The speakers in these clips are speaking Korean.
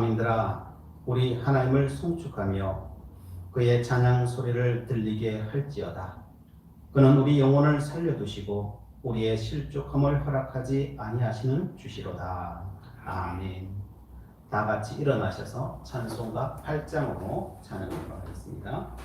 만민들아, 우리 하나님을 송축하며 그의 찬양 소리를 들리게 할지어다. 그는 우리 영혼을 살려두시고 우리의 실족함을 허락하지 아니하시는 주시로다. 아멘. 다 같이 일어나셔서 찬송가 8장으로 찬양하도록 하겠습니다.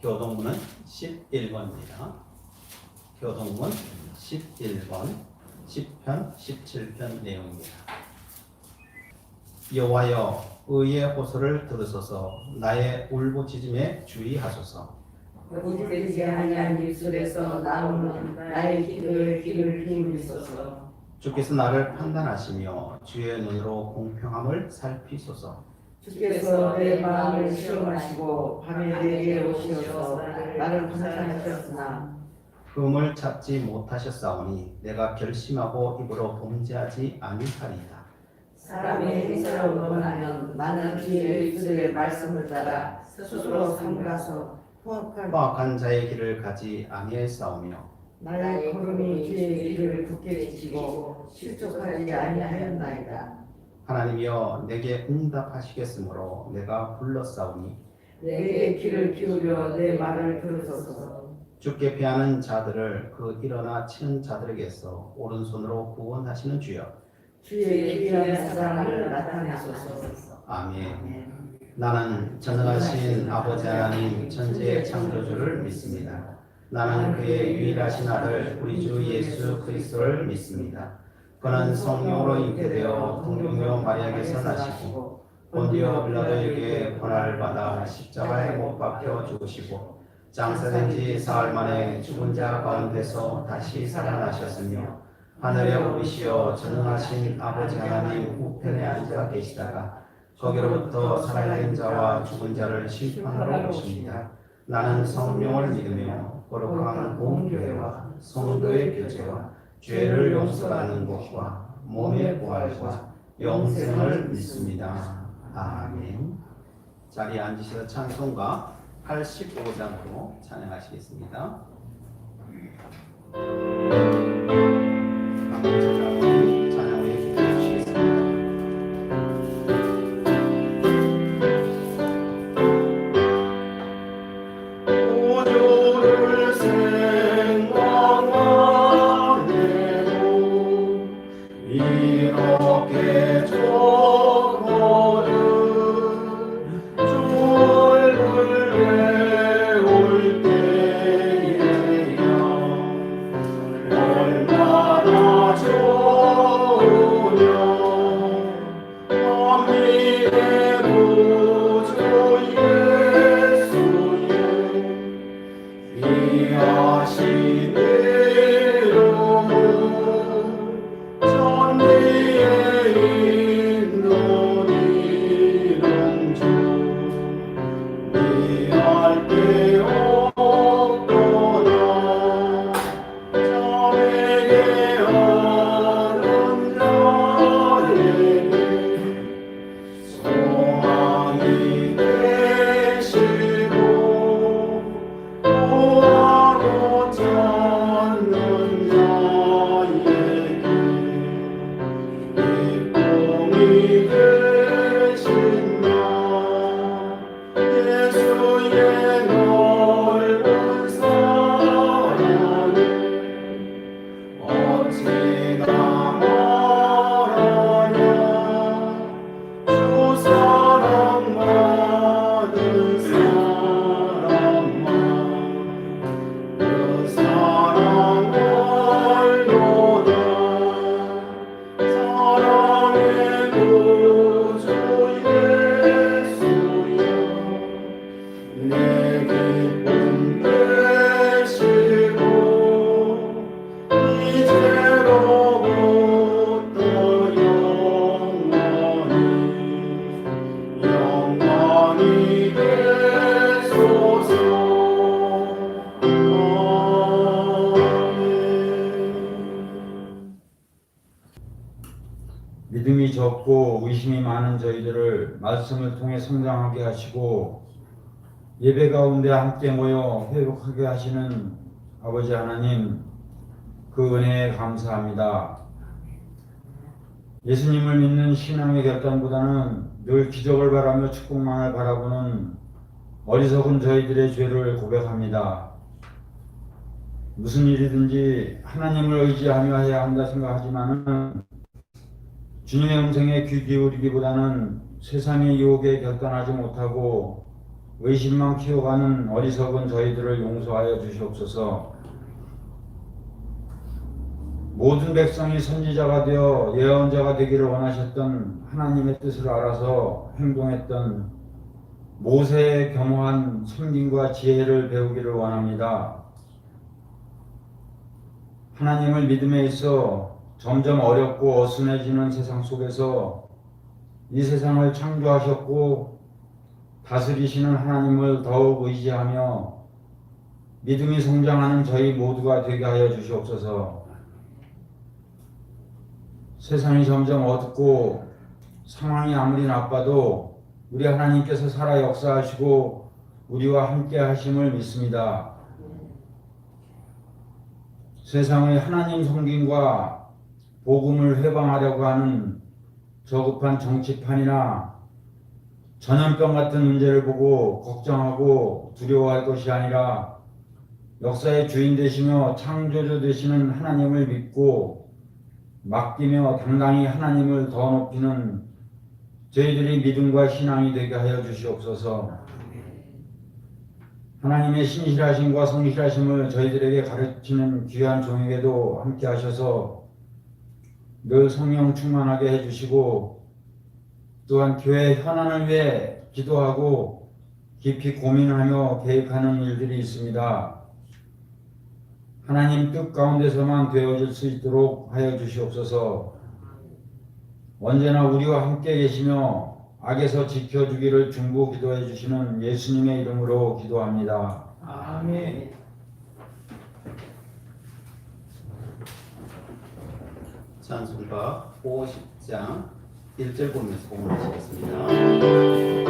교동문은 11번입니다. 교동문 11번 10편 17편 내용입니다. 여호와여, 의의 호소를 들으소서. 나의 울부짖음에 주의하소서. 거짓되지 아니한 입술에서 나오는 나의 기도에 귀를 기울이소서. 주께서 나를 판단하시며 주의 눈으로 공평함을 살피소서. 주께서 내 마음을 시험하시고 밤에 내게 오시어서 나를 판단하셨으나 흠을 찾지 못하셨사오니 내가 결심하고 입으로 범죄하지 아니하리이다. 사람의 행사를 원하면 나는 그의 입술의 말씀을 따라 스스로 삼가서 포악한 자의 길을 가지 아니하였사오며 나의 걸음이 그의 길을 굳게 지키고 실족하지 아니하였나이다. 하나님이여, 내게 응답하시겠으므로 내가 불렀사오니 내게 귀를 기울여 내 말을 들으소서. 주께 피하는 자들을 그 일어나 치는 자들에게서 오른손으로 구원하시는 주여, 주의 귀한 사랑을 나타내소서. 아멘. 나는 전능하신 아버지 하나님 천지의 창조주를 믿습니다. 나는 그의 유일하신 아들 우리 주 예수 그리스도를 믿습니다. 그는 성령으로 잉태되어 동정녀 마리아에게서 나시고 본디오 빌라도에게 고난을 받아 십자가에 못 박혀 죽으시고 장사된 지 사흘 만에 죽은 자 가운데서 다시 살아나셨으며 하늘에 오르시어 전능하신 아버지 하나님 우편에 앉아 계시다가 거기로부터 살아있는 자와 죽은 자를 심판하러 오십니다. 나는 성령을 믿으며 거룩한 공교회와 성도의 교제와 죄를 용서받는 것과 몸의 부활과 영생을 믿습니다. 아멘. 자리에 앉으셔서 찬송가 85장으로 찬양하시겠습니다. 찬양을 기도해 주시겠습니다. 오늘을 생각하네요. 이렇게 저거는 주를 외울 때에야 얼마나 좋으냐. 만민의 구주 예수님 이하신 이름은 천지에 있는 이름 중 미할 데 없도다. 자에게 하는 자에게 소망이 되시고 구하고 찾는 자에게 기쁨이 되신 나 예수의 넓은 사랑을 어찌나 말하냐. 주 사랑받은 사람만 그 사랑을 노다. 사랑의 구주 예수여 내 기쁨 되시고 이제로부터 영원히 되소서. 아멘. 믿음이 적고 의심이 많은 저희들을 말씀을 통해 성장하게 하시고 예배 가운데 함께 모여 회복하게 하시는 아버지 하나님, 그 은혜에 감사합니다. 예수님을 믿는 신앙의 결단보다는 늘 기적을 바라며 축복만을 바라보는 어리석은 저희들의 죄를 고백합니다. 무슨 일이든지 하나님을 의지하며 해야 한다 생각하지만은 주님의 음성에 귀 기울이기보다는 세상의 유혹에 결단하지 못하고 의심만 키워가는 어리석은 저희들을 용서하여 주시옵소서. 모든 백성이 선지자가 되어 예언자가 되기를 원하셨던 하나님의 뜻을 알아서 행동했던 모세의 겸허한 섬김과 지혜를 배우기를 원합니다. 하나님을 믿음에 있어 점점 어렵고 어순해지는 세상 속에서 이 세상을 창조하셨고 다스리시는 하나님을 더욱 의지하며 믿음이 성장하는 저희 모두가 되게 하여 주시옵소서. 세상이 점점 어둡고 상황이 아무리 나빠도 우리 하나님께서 살아 역사하시고 우리와 함께 하심을 믿습니다. 세상의 하나님 섬김과 복음을 회방하려고 하는 저급한 정치판이나 전염병 같은 문제를 보고 걱정하고 두려워할 것이 아니라 역사의 주인 되시며 창조주 되시는 하나님을 믿고 맡기며 당당히 하나님을 더 높이는 저희들이 믿음과 신앙이 되게 하여 주시옵소서. 하나님의 신실하심과 성실하심을 저희들에게 가르치는 귀한 종에게도 함께 하셔서 늘 성령 충만하게 해주시고 또한 교회 현안을 위해 기도하고 깊이 고민하며 계획하는 일들이 있습니다. 하나님 뜻 가운데서만 되어질 수 있도록 하여 주시옵소서. 언제나 우리와 함께 계시며 악에서 지켜주기를 중보 기도해 주시는 예수님의 이름으로 기도합니다. 아멘. 찬송가 50장 1절 보면서 공부하시겠습니다.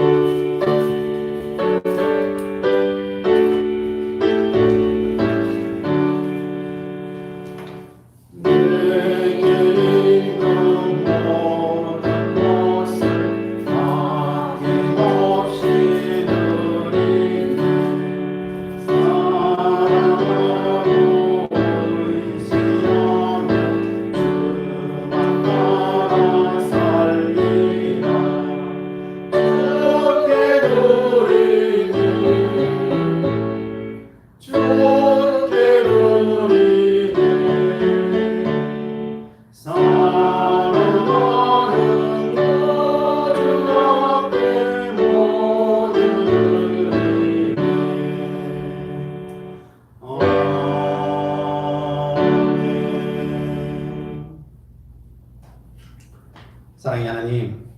사랑의 하나님,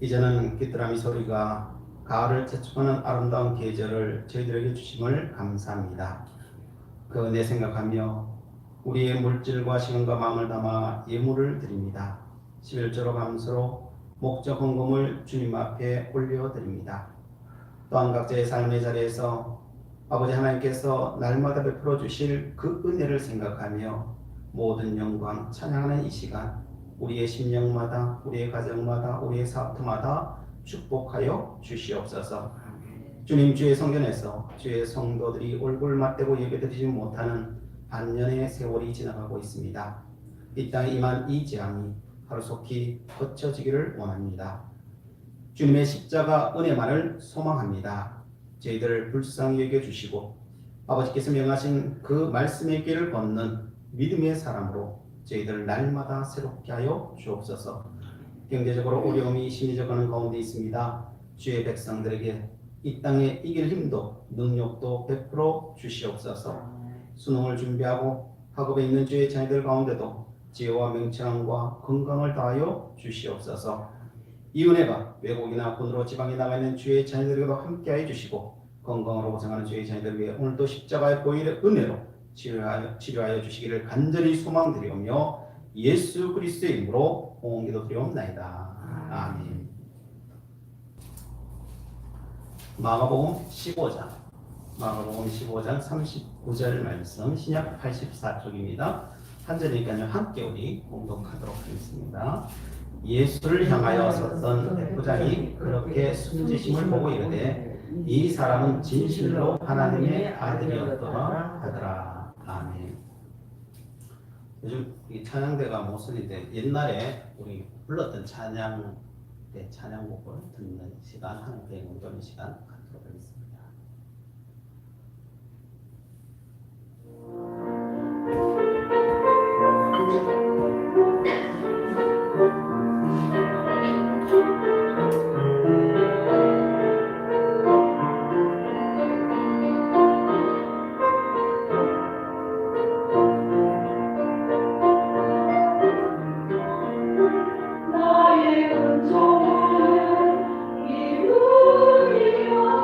이제는 귀뚜라미 소리가 가을을 재촉하는 아름다운 계절을 저희들에게 주심을 감사합니다. 그 은혜 생각하며 우리의 물질과 시간과 마음을 담아 예물을 드립니다. 11조로 감사로 목적 헌금을 주님 앞에 올려드립니다. 또한 각자의 삶의 자리에서 아버지 하나님께서 날마다 베풀어 주실 그 은혜를 생각하며 모든 영광 찬양하는 이 시간, 우리의 심령마다, 우리의 가정마다, 우리의 사업터마다 축복하여 주시옵소서. 주님, 주의 성전에서 주의 성도들이 얼굴 맞대고 예배드리지 못하는 반년의 세월이 지나가고 있습니다. 이 땅에 임한 이 재앙이 하루속히 거쳐지기를 원합니다. 주님의 십자가 은혜만을 소망합니다. 저희들을 불쌍히 여겨주시고 아버지께서 명하신 그 말씀의 길을 걷는 믿음의 사람으로 저희들 날마다 새롭게 하여 주옵소서. 경제적으로 어려움이 심해져가는 가운데 있습니다. 주의 백성들에게 이 땅에 이길 힘도 능력도 베풀어 주시옵소서. 수능을 준비하고 학업에 있는 주의 자녀들 가운데도 지혜와 명철함과 건강을 다하여 주시옵소서. 이 은혜가 외국이나 군으로 지방에 나가 있는 주의 자녀들에게도 함께하여 주시고 건강으로 고생하는 주의 자녀들 위해 오늘도 십자가의 보혈의 은혜로 치료하여 주시기를 간절히 소망드리오며 예수 그리스도의 이름으로 공기도 드리옵나이다. 아멘. 마가복음 15장 39절 말씀, 신약 84쪽입니다. 한 절이니까요 함께 우리 공독하도록 하겠습니다. 예수를 향하여 섰던 백부장이 그렇게 순지심을 보고 이르되 이 사람은 진실로 하나님의 아들이었더라 하더라. 아멘. 요즘 이 찬양대가 모순인데 옛날에 우리 불렀던 찬양곡을 듣는 시간, 하나님께 공부하는 시간 갖도록 하겠습니다. 나의 은총은 이루리라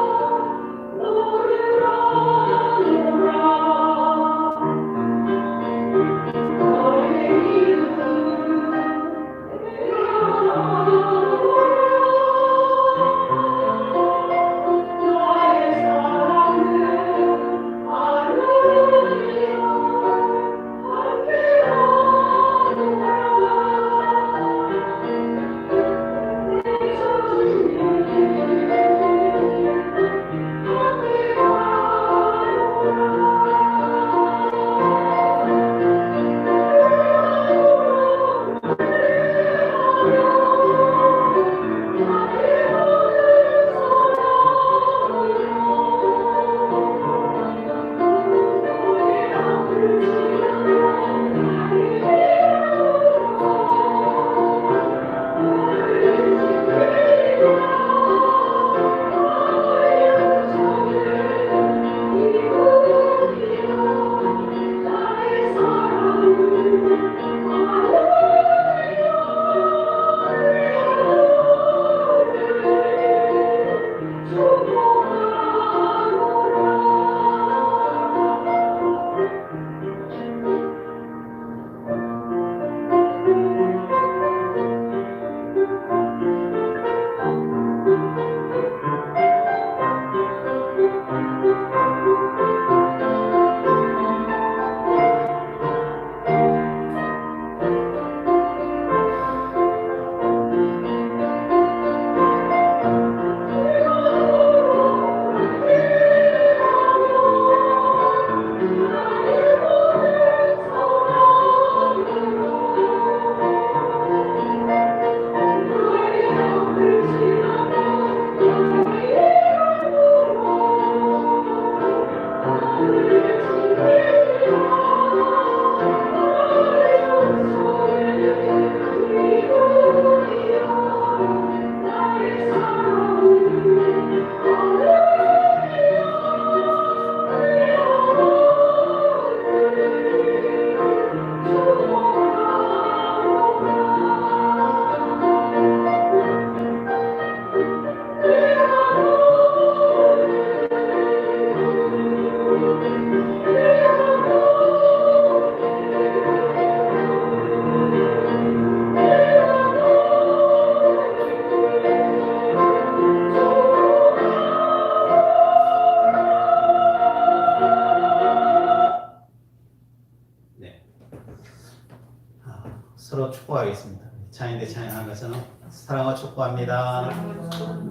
서로 축복하겠습니다. 찬양대 찬양한 것은 사랑을 축복합니다.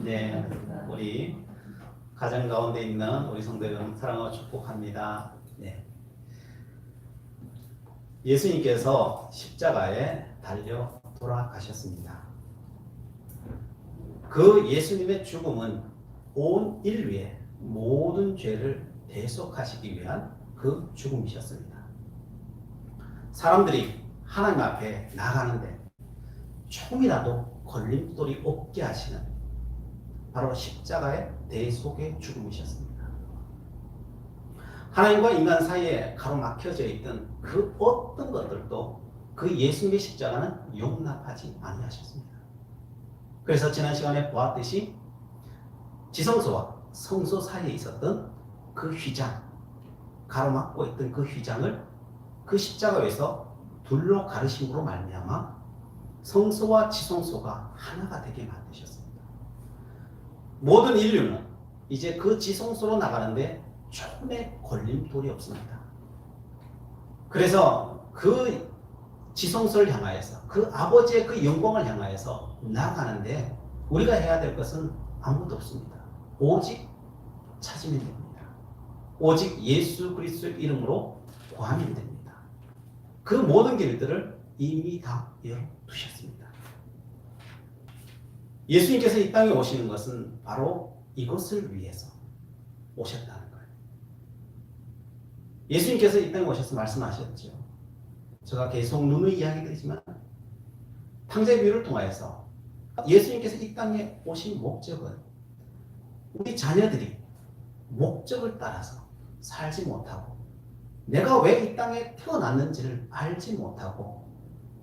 네, 우리 가정 가운데 있는 우리 성도들은 사랑을 축복합니다. 네. 예수님께서 십자가에 달려 돌아가셨습니다. 그 예수님의 죽음은 온 인류의 모든 죄를 대속하시기 위한 그 죽음이셨습니다. 사람들이 하나님 앞에 나가는데 조금이라도 걸림돌이 없게 하시는 바로 십자가의 대속의 죽음이셨습니다. 하나님과 인간 사이에 가로막혀져 있던 그 어떤 것들도 그 예수님의 십자가는 용납하지 아니하셨습니다. 그래서 지난 시간에 보았듯이 지성소와 성소 사이에 있었던 그 휘장, 가로막고 있던 그 휘장을 그 십자가 위에서 둘로 가르심으로 말미암아 성소와 지성소가 하나가 되게 만드셨습니다. 모든 인류는 이제 그 지성소로 나가는데 조금의 걸림돌이 없습니다. 그래서 그 지성소를 향하여서 그 아버지의 그 영광을 향하여서 나아가는데 우리가 해야 될 것은 아무것도 없습니다. 오직 찾으면 됩니다. 오직 예수 그리스도의 이름으로 구하면 됩니다. 그 모든 길들을 이미 다 열어두셨습니다. 예수님께서 이 땅에 오시는 것은 바로 이것을 위해서 오셨다는 거예요. 예수님께서 이 땅에 오셔서 말씀하셨죠. 제가 계속 누누이 이야기 드리지만 탕자의 비유를 통하여서 예수님께서 이 땅에 오신 목적은 우리 자녀들이 목적을 따라서 살지 못하고 내가 왜 이 땅에 태어났는지를 알지 못하고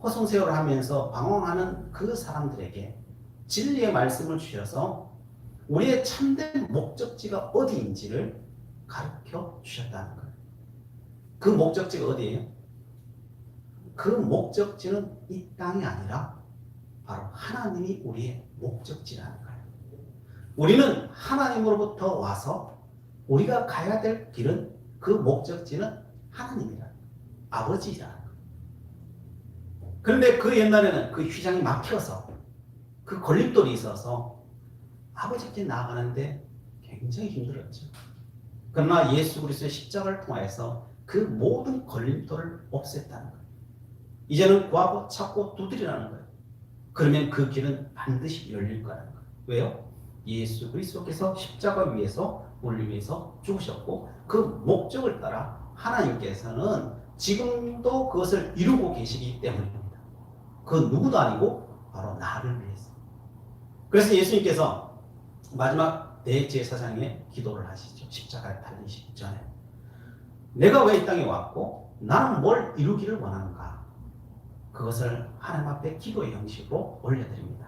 허송세월을 하면서 방황하는 그 사람들에게 진리의 말씀을 주셔서 우리의 참된 목적지가 어디인지를 가르쳐 주셨다는 거예요. 그 목적지가 어디예요? 그 목적지는 이 땅이 아니라 바로 하나님이 우리의 목적지라는 거예요. 우리는 하나님으로부터 와서 우리가 가야 될 길은 그 목적지는 하나님이라, 아버지라. 그런데 그 옛날에는 그 휘장이 막혀서 그 걸림돌이 있어서 아버지께 나아가는데 굉장히 힘들었죠. 그러나 예수 그리스도의 십자가를 통하여서 그 모든 걸림돌을 없앴다는 거예요. 이제는 구하고 찾고 두드리라는 거예요. 그러면 그 길은 반드시 열릴 거라는 거예요. 왜요? 예수 그리스도께서 십자가 위에서 우리를 위해서 죽으셨고 그 목적을 따라 하나님께서는 지금도 그것을 이루고 계시기 때문입니다. 그 누구도 아니고 바로 나를 위해서. 그래서 예수님께서 마지막 대제사장의 기도를 하시죠. 십자가에 달리시기 전에 내가 왜 이 땅에 왔고 나는 뭘 이루기를 원하는가, 그것을 하나님 앞에 기도의 형식으로 올려드립니다.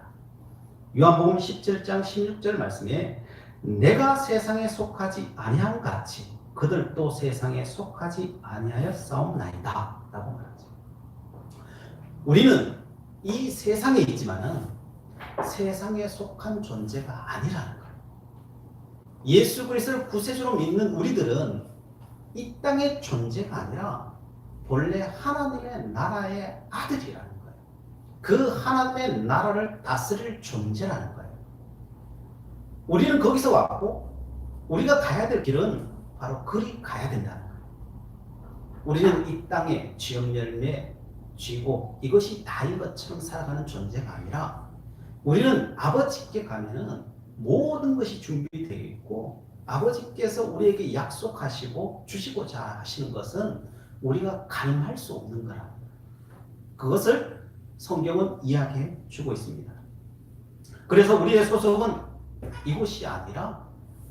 요한복음 17장 16절 말씀에 내가 세상에 속하지 아니한 같이 그들도 세상에 속하지 아니하였사옵나이다 라고 말하죠. 우리는 이 세상에 있지만은 세상에 속한 존재가 아니라는 거예요. 예수 그리스도를 구세주로 믿는 우리들은 이 땅의 존재가 아니라 본래 하나님의 나라의 아들이라는 거예요. 그 하나님의 나라를 다스릴 존재라는 거예요. 우리는 거기서 왔고 우리가 가야 될 길은 바로 그리 가야 된다는 거예요. 우리는 이 땅에 쥐업 열매 쥐고 이것이 다인 것처럼 살아가는 존재가 아니라 우리는 아버지께 가면은 모든 것이 준비되어 있고 아버지께서 우리에게 약속하시고 주시고자 하시는 것은 우리가 가늠할 수 없는 거랍니다. 그것을 성경은 이야기해 주고 있습니다. 그래서 우리의 소속은 이곳이 아니라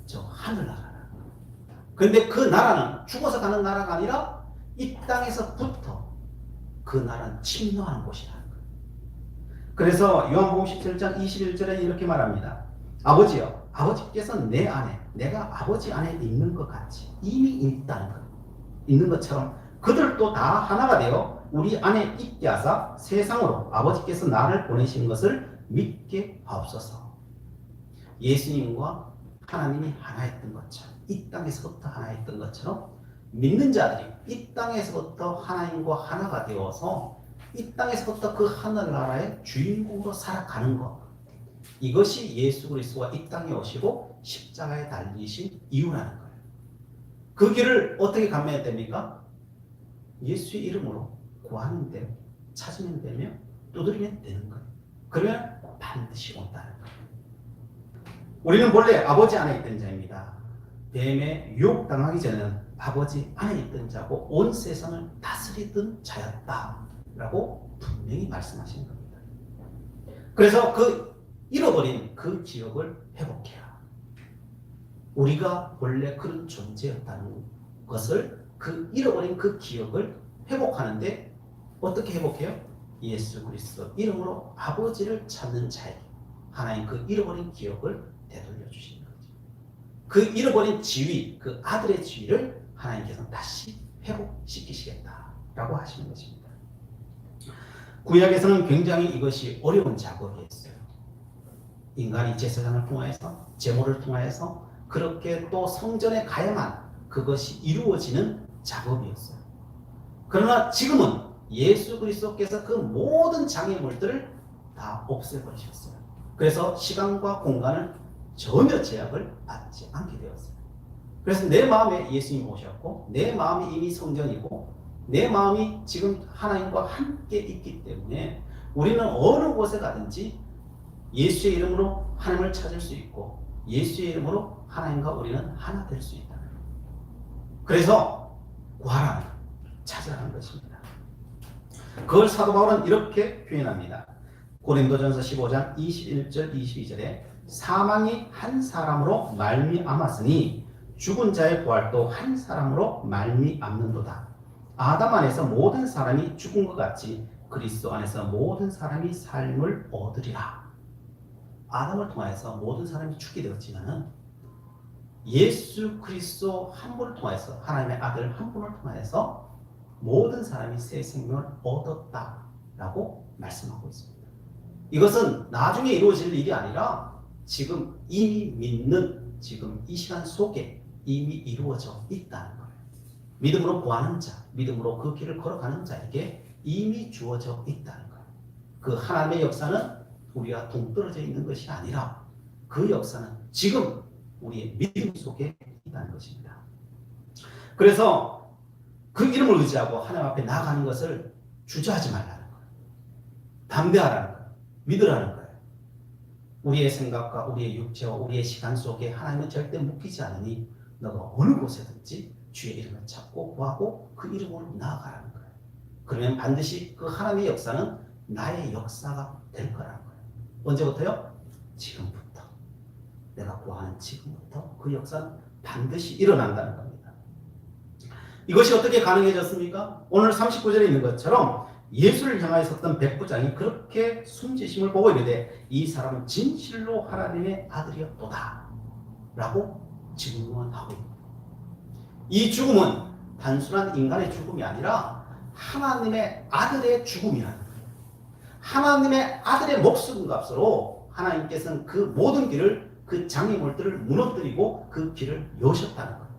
저 하늘나라라는 거예요. 그런데 그 나라는 죽어서 가는 나라가 아니라 이 땅에서부터 그 나라는 침노하는 곳이라는 거예요. 그래서 요한복음 17장 21절에 이렇게 말합니다. 아버지여, 아버지께서 내 안에, 내가 아버지 안에 있는 것 같이 이미 있다는 것, 있는 것처럼 그들도 다 하나가 되어 우리 안에 있게 하사 세상으로 아버지께서 나를 보내신 것을 믿게 하옵소서. 예수님과 하나님이 하나였던 것처럼, 이 땅에서부터 하나였던 것처럼 믿는 자들이 이 땅에서부터 하나님과 하나가 되어서 이 땅에서부터 그 하늘나라의 주인공으로 살아가는 것, 이것이 예수 그리스도가 이 땅에 오시고 십자가에 달리신 이유라는 거예요. 그 길을 어떻게 감내해야 됩니까? 예수의 이름으로 구하는 대로, 찾으면 되며 두드리면 되는 거예요. 그러면 반드시 온다는 거예요. 우리는 본래 아버지 안에 있던 자입니다. 뱀에 유혹당하기 전에는 아버지 안에 있던 자고 온 세상을 다스리던 자였다라고 분명히 말씀하시는 겁니다. 그래서 그 잃어버린 그 기억을 회복해라. 우리가 원래 그런 존재였다는 것을, 그 잃어버린 그 기억을 회복하는데 어떻게 회복해요? 예수 그리스도 이름으로 아버지를 찾는 자에게 하나님 그 잃어버린 기억을 되돌려 주시는 거죠. 그 잃어버린 지위, 그 아들의 지위를 하나님께서 다시 회복시키시겠다라고 하시는 것입니다. 구약에서는 굉장히 이것이 어려운 작업이었어요. 인간이 제사장을 통하여서, 제물을 통하여서 그렇게 또 성전에 가야만 그것이 이루어지는 작업이었어요. 그러나 지금은 예수 그리스도께서 그 모든 장애물들을 다 없애버리셨어요. 그래서 시간과 공간을 전혀 제약을 받지 않게 되었어요. 그래서 내 마음에 예수님이 오셨고, 내 마음이 이미 성전이고, 내 마음이 지금 하나님과 함께 있기 때문에 우리는 어느 곳에 가든지 예수의 이름으로 하나님을 찾을 수 있고, 예수의 이름으로 하나님과 우리는 하나 될 수 있다. 그래서 구하라는, 찾으라는 것입니다. 그걸 사도 바울은 이렇게 표현합니다. 고린도전서 15장 21절 22절에 사망이 한 사람으로 말미암았으니 죽은 자의 부활도 한 사람으로 말미암는도다. 아담 안에서 모든 사람이 죽은 것 같이 그리스도 안에서 모든 사람이 삶을 얻으리라. 아담을 통해서 모든 사람이 죽게 되었지만은 예수 그리스도 한 분을 통해서, 하나님의 아들 한 분을 통해서 모든 사람이 새 생명을 얻었다라고 말씀하고 있습니다. 이것은 나중에 이루어질 일이 아니라 지금 이미 믿는, 지금 이 시간 속에 이미 이루어져 있다는 거예요. 믿음으로 구하는 자, 믿음으로 그 길을 걸어가는 자에게 이미 주어져 있다는 거예요. 그 하나님의 역사는 우리가 동떨어져 있는 것이 아니라 그 역사는 지금 우리의 믿음 속에 있다는 것입니다. 그래서 그 이름을 의지하고 하나님 앞에 나아가는 것을 주저하지 말라는 거예요. 담대하라는 거예요. 믿으라는 거예요. 우리의 생각과 우리의 육체와 우리의 시간 속에 하나님은 절대 묶이지 않으니 너가 어느 곳에든지 주의 이름을 찾고 구하고 그 이름으로 나아가라는 거예요. 그러면 반드시 그 하나님의 역사는 나의 역사가 될 거라는 거예요. 언제부터요? 지금부터. 내가 구하는 지금부터 그 역사는 반드시 일어난다는 겁니다. 이것이 어떻게 가능해졌습니까? 오늘 39절에 있는 것처럼 예수를 향하여 섰던 백부장이 그렇게 숨지심을 보고 이르되 이 사람은 진실로 하나님의 아들이었도다 라고 증언하고 있습니다. 이 죽음은 단순한 인간의 죽음이 아니라 하나님의 아들의 죽음이라는 거예요. 하나님의 아들의 목숨값으로 하나님께서는 그 모든 길을, 그 장애물들을 무너뜨리고 그 길을 여셨다는 거예요.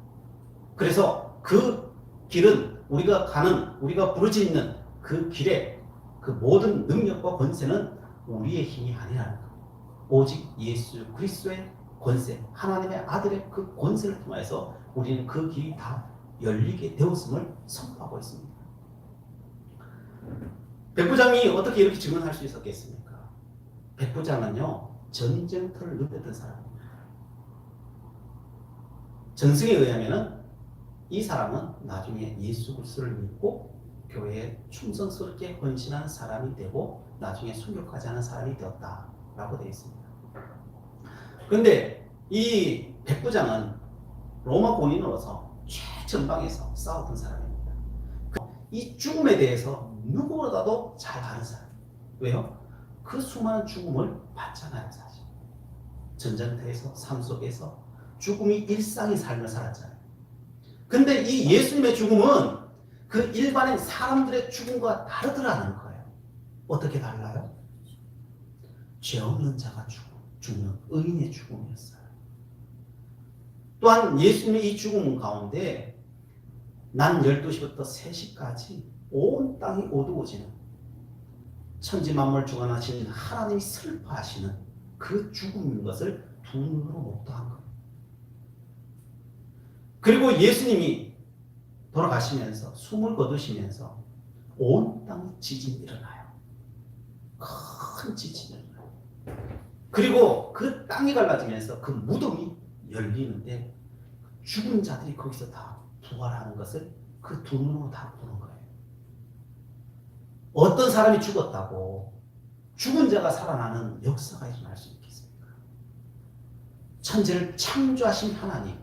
그래서 그 길은 우리가 가는, 우리가 부르짖는 그 길에 그 모든 능력과 권세는 우리의 힘이 아니라는 거예요. 오직 예수 그리스도의 권세, 하나님의 아들의 그 권세를 통해서 우리는 그 길이 다 열리게 되었음을 선포하고 있습니다. 백부장이 어떻게 이렇게 증언할 수 있었겠습니까? 백부장은요, 전쟁터를 누볐던 사람입니다. 전승에 의하면은 이 사람은 나중에 예수 그리스도를 믿고 교회에 충성스럽게 헌신한 사람이 되고 나중에 순교하지 않은 사람이 되었다라고 되어 있습니다. 그런데 이 백부장은 로마 군인으로서 최전방에서 싸웠던 사람입니다. 이 죽음에 대해서 누구보다도 잘 아는 사람. 왜요? 그 수많은 죽음을 봤잖아요, 사실. 전쟁터에서, 삶 속에서 죽음이 일상의 삶을 살았잖아요. 근데 이 예수님의 죽음은 그 일반인 사람들의 죽음과 다르더라는 거예요. 어떻게 달라요? 죄 없는 자가 죽는 의인의 죽음이었어요. 또한 예수님의 이 죽음 가운데 난 12시부터 3시까지 온 땅이 어두워지는 천지 만물 주관하신 하나님이 슬퍼하시는 그 죽음인 것을 두 눈으로 목도한 겁니다. 그리고 예수님이 돌아가시면서 숨을 거두시면서 온 땅에 지진이 일어나요. 큰 지진이 일어나요. 그리고 그 땅이 갈라지면서 그 무덤이 열리는데 죽은 자들이 거기서 다 부활하는 것을 그 두 눈으로 다 보는 거예요. 어떤 사람이 죽었다고 죽은 자가 살아나는 역사가 일어날 수 있겠습니까? 천지를 창조하신 하나님,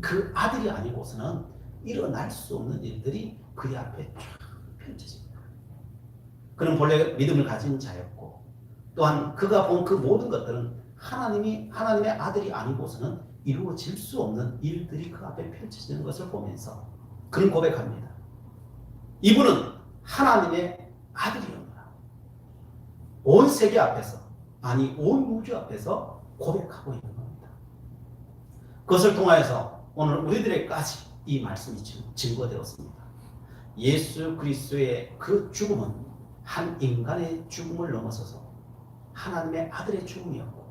그 아들이 아니고서는 일어날 수 없는 일들이 그의 앞에 쫙 펼쳐집니다. 그는 본래 믿음을 가진 자였고 또한 그가 본 그 모든 것들은 하나님의 아들이 아니고서는 이루어질 수 없는 일들이 그 앞에 펼쳐지는 것을 보면서 그는 고백합니다. 이분은 하나님의 아들이었구나. 온 세계 앞에서, 아니 온 우주 앞에서 고백하고 있는 겁니다. 그것을 통하여서 오늘 우리들에게까지 이 말씀이 증거되었습니다. 예수 그리스도의 그 죽음은 한 인간의 죽음을 넘어서서 하나님의 아들의 죽음이었고,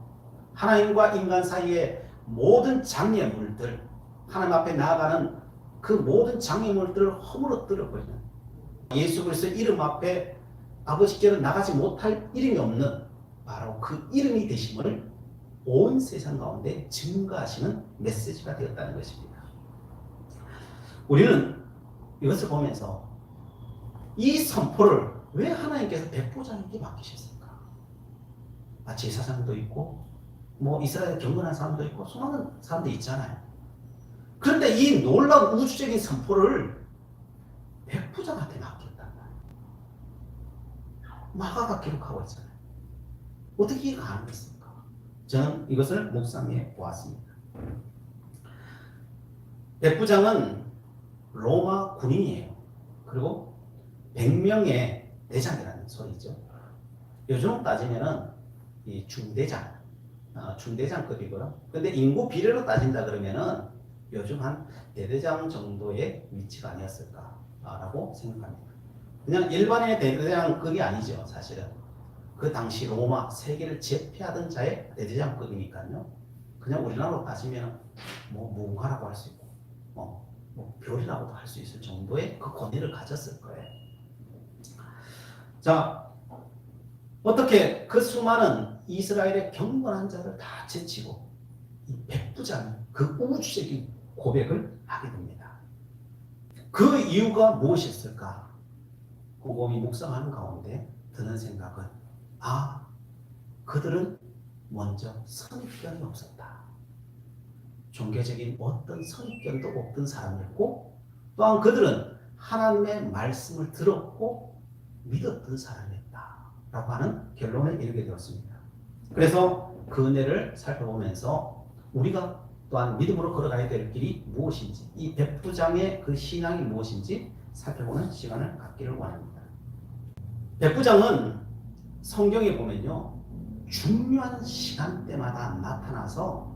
하나님과 인간 사이의 모든 장애물들, 하나님 앞에 나아가는 그 모든 장애물들을 허물어뜨려 버리는, 예수 그리스도의 이름 앞에 아버지께로 나가지 못할 이름이 없는 바로 그 이름이 되심을 온 세상 가운데 증거하시는 메시지가 되었다는 것입니다. 우리는 이것을 보면서 이 선포를 왜 하나님께서 백부장에게 맡기셨을까? 제사장도 있고 이스라엘 경건한 사람도 있고 수많은 사람들이 있잖아요. 그런데 이 놀라운 우주적인 선포를 백부장한테 맡겼단 말이에요. 마가가 기록하고 있잖아요. 어떻게 이해가 가능했습니까? 저는 이것을 묵상해 보았습니다. 백부장은 로마 군인이에요. 그리고 100명의 대장이라는 소리죠. 요즘 따지면은 이 중대장급이고요. 근데 인구 비례로 따진다 그러면은 요즘 한 대대장 정도의 위치가 아니었을까라고 생각합니다. 그냥 일반의 대대장급이 아니죠, 사실은. 그 당시 로마 세계를 제패하던 자의 대대장급이니까요. 그냥 우리나라로 따지면 무궁화라고 할 수 있고, 별이라고도 할 수 있을 정도의 그 권위를 가졌을 거예요. 자, 어떻게 그 수많은 이스라엘의 경건한 자를 다 제치고 이 백부장이 그 우주적인 고백을 하게 됩니다. 그 이유가 무엇이었을까? 곰곰이 묵상하는 가운데 드는 생각은 그들은 먼저 선입견이 없었다. 종교적인 어떤 선입견도 없던 사람이었고 또한 그들은 하나님의 말씀을 들었고 믿었던 사람이었다 라고 하는 결론에 이르게 되었습니다. 그래서 그 은혜를 살펴보면서 우리가 또한 믿음으로 걸어가야 될 길이 무엇인지, 이 백부장의 그 신앙이 무엇인지 살펴보는 시간을 갖기를 원합니다. 백부장은 성경에 보면요, 중요한 시간대마다 나타나서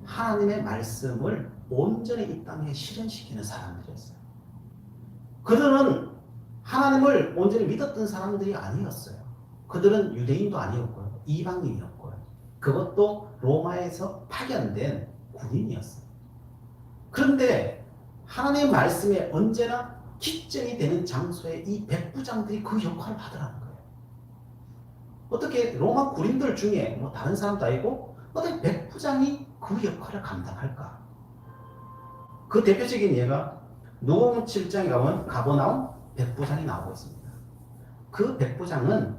하나님의 말씀을 온전히 이 땅에 실현시키는 사람들이었어요. 그들은 하나님을 온전히 믿었던 사람들이 아니었어요. 그들은 유대인도 아니었고요, 이방인이었고요, 그것도 로마에서 파견된 군인이었어요. 그런데 하나님의 말씀에 언제나 기점이 되는 장소에 이 백부장들이 그 역할을 하더라는 거예요. 어떻게 로마 군인들 중에 다른 사람도 아니고 어떻게 백부장이 그 역할을 감당할까? 그 대표적인 예가 누가복음 7장에 가면 가버나움 백부장이 나오고 있습니다. 그 백부장은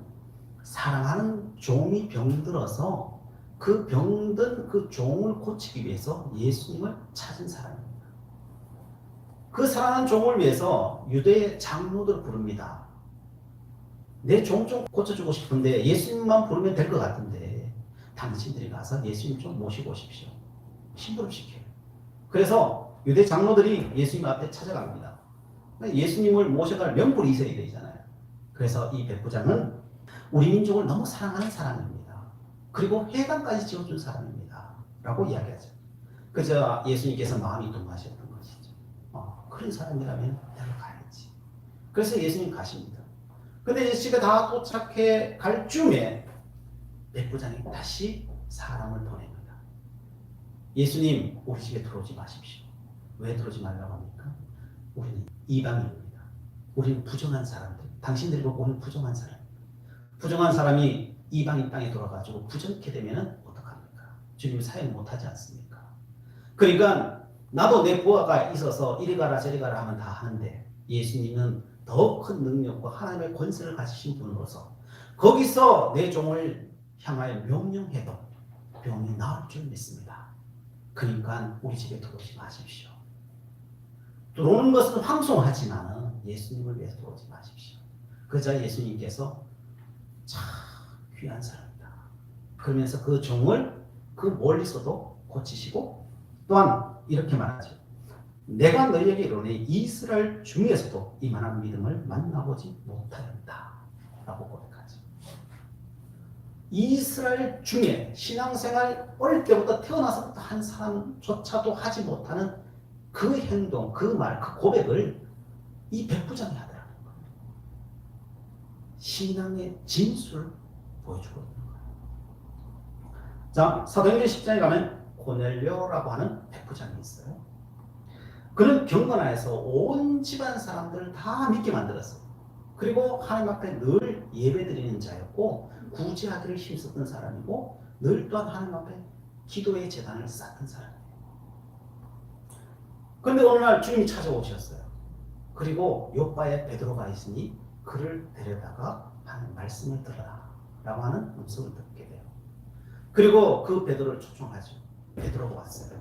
사랑하는 종이 병들어서 그 병든 그 종을 고치기 위해서 예수님을 찾은 사람입니다. 그 사랑하는 종을 위해서 유대의 장로들을 부릅니다. 내 종 좀 고쳐주고 싶은데 예수님만 부르면 될 것 같은데 당신들이 가서 예수님 좀 모시고 오십시오. 심부름시켜요. 그래서 유대 장로들이 예수님 앞에 찾아갑니다. 예수님을 모셔갈 명분이 있어야 되잖아요. 그래서 이 백부장은 우리 민족을 너무 사랑하는 사람입니다. 그리고 회당까지 지어준 사람입니다. 라고 이야기하죠. 그래서 예수님께서 마음이 동하셨던 것이죠. 그런 사람이라면 내가 가야지. 그래서 예수님 가십니다. 근데 이제 집에 다 도착해 갈 쯤에 백부장이 다시 사람을 보냅니다. 예수님, 우리 집에 들어오지 마십시오. 왜 들어오지 말라고 합니까? 우리는 이방인입니다. 우리는 부정한 사람들. 당신들이 보고 우리는 부정한 사람. 부정한 사람이 이방인 땅에 돌아가지고 부정케 되면은 어떡합니까? 주님 사역 못하지 않습니까? 그러니까 나도 내 부하가 있어서 이리 가라 저리 가라 하면 다 하는데 예수님은 더 큰 능력과 하나님의 권세를 가지신 분으로서 거기서 내 종을 향하여 명령해도 병이 나을 줄 믿습니다. 그러니까 우리 집에 들어오지 마십시오. 들어오는 것은 황송하지만 예수님을 위해서 들어오지 마십시오. 그자 예수님께서 참 귀한 사람이다. 그러면서 그 종을 그 멀리서도 고치시고 또한 이렇게 말하죠. 내가 너희에게 이르노니 이스라엘 중에서도 이만한 믿음을 만나보지 못하였다 라고 고백하죠. 이스라엘 중에 신앙생활 어릴 때부터 태어나서부터 한 사람조차도 하지 못하는 그 행동, 그 말, 그 고백을 이 백부장이 하더라는 거예요. 신앙의 진수를 보여주고 있는 거예요. 자, 사도행전 10장에 가면 고넬료라고 하는 백부장이 있어요. 그는 경건하여서 온 집안 사람들을 다 믿게 만들었어요. 그리고 하나님 앞에 늘 예배드리는 자였고 구제하기를 힘썼던 사람이고 늘 또한 하나님 앞에 기도의 제단을 쌓던 사람이에요. 그런데 어느 날 주님이 찾아오셨어요. 그리고 요바에 베드로가 있으니 그를 데려다가 하는 말씀을 들어라 라고 하는 음성을 듣게 돼요. 그리고 그 베드로를 초청하죠. 베드로가 왔어요.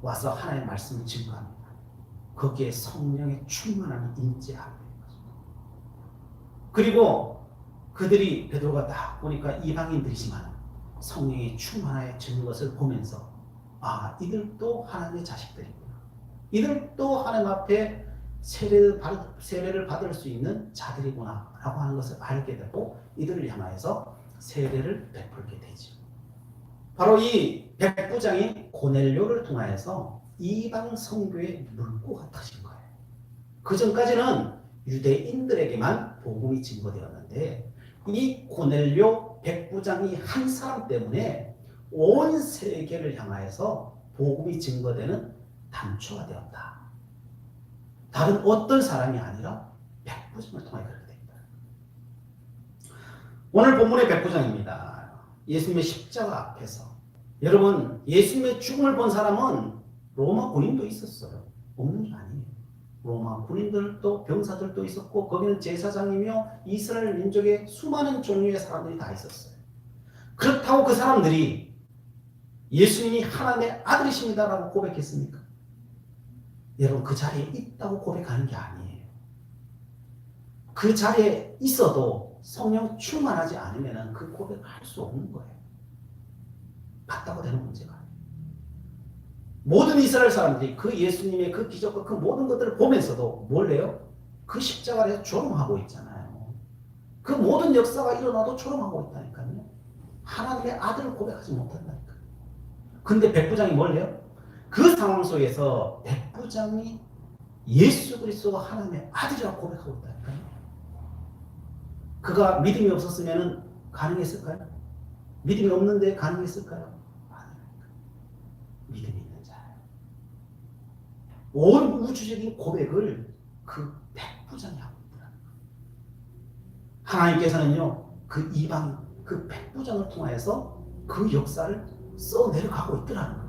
와서 하나님의 말씀을 증거합니다. 거기에 성령의 충만함이 임재하게 되는 거죠. 그리고 그들이 베드로가 딱 보니까 이방인들이지만 성령의 충만하게 주는 것을 보면서 아, 이들도 하나님의 자식들이구나. 이들도 하나님 앞에 세례를 받을 수 있는 자들이구나 라고 하는 것을 알게 되고 이들을 향하여서 세례를 베풀게 되죠. 바로 이 백부장이 고넬료를 통하여서 이방 선교의 물꼬가 터진 거예요. 그 전까지는 유대인들에게만 복음이 증거되었는데 이 고넬료 백부장이 한 사람 때문에 온 세계를 향하여서 복음이 증거되는 단초가 되었다. 다른 어떤 사람이 아니라 백부장을 통해 그렇게 됩니다. 오늘 본문의 백부장입니다. 예수님의 십자가 앞에서 여러분 예수님의 죽음을 본 사람은 로마 군인도 있었어요. 없는 게 아니에요. 로마 군인들도 병사들도 있었고 거기는 제사장이며 이스라엘 민족의 수많은 종류의 사람들이 다 있었어요. 그렇다고 그 사람들이 예수님이 하나님의 아들이십니다라고 고백했습니까? 여러분 그 자리에 있다고 고백하는 게 아니에요. 그 자리에 있어도 성령 충만하지 않으면 그 고백을 할 수 없는 거예요. 봤다고 되는 문제가 아니에요. 모든 이스라엘 사람들이 그 예수님의 그 기적과 그 모든 것들을 보면서도 뭘 해요? 그 십자가를 조롱하고 있잖아요. 그 모든 역사가 일어나도 조롱하고 있다니까요. 하나님의 아들을 고백하지 못한다니까요. 근데 백부장이 뭘 해요? 그 상황 속에서 백부장이 예수 그리스도가 하나님의 아들이라고 고백하고 있다니까요. 그가 믿음이 없었으면 가능했을까요? 믿음이 없는데 가능했을까요? 아니니까. 믿음이 있는 자예요. 온 우주적인 고백을 그 백부장이 하고 있더라는 거예요. 하나님께서는요, 그 이방, 그 백부장을 통해서 그 역사를 써내려가고 있더라는 거예요.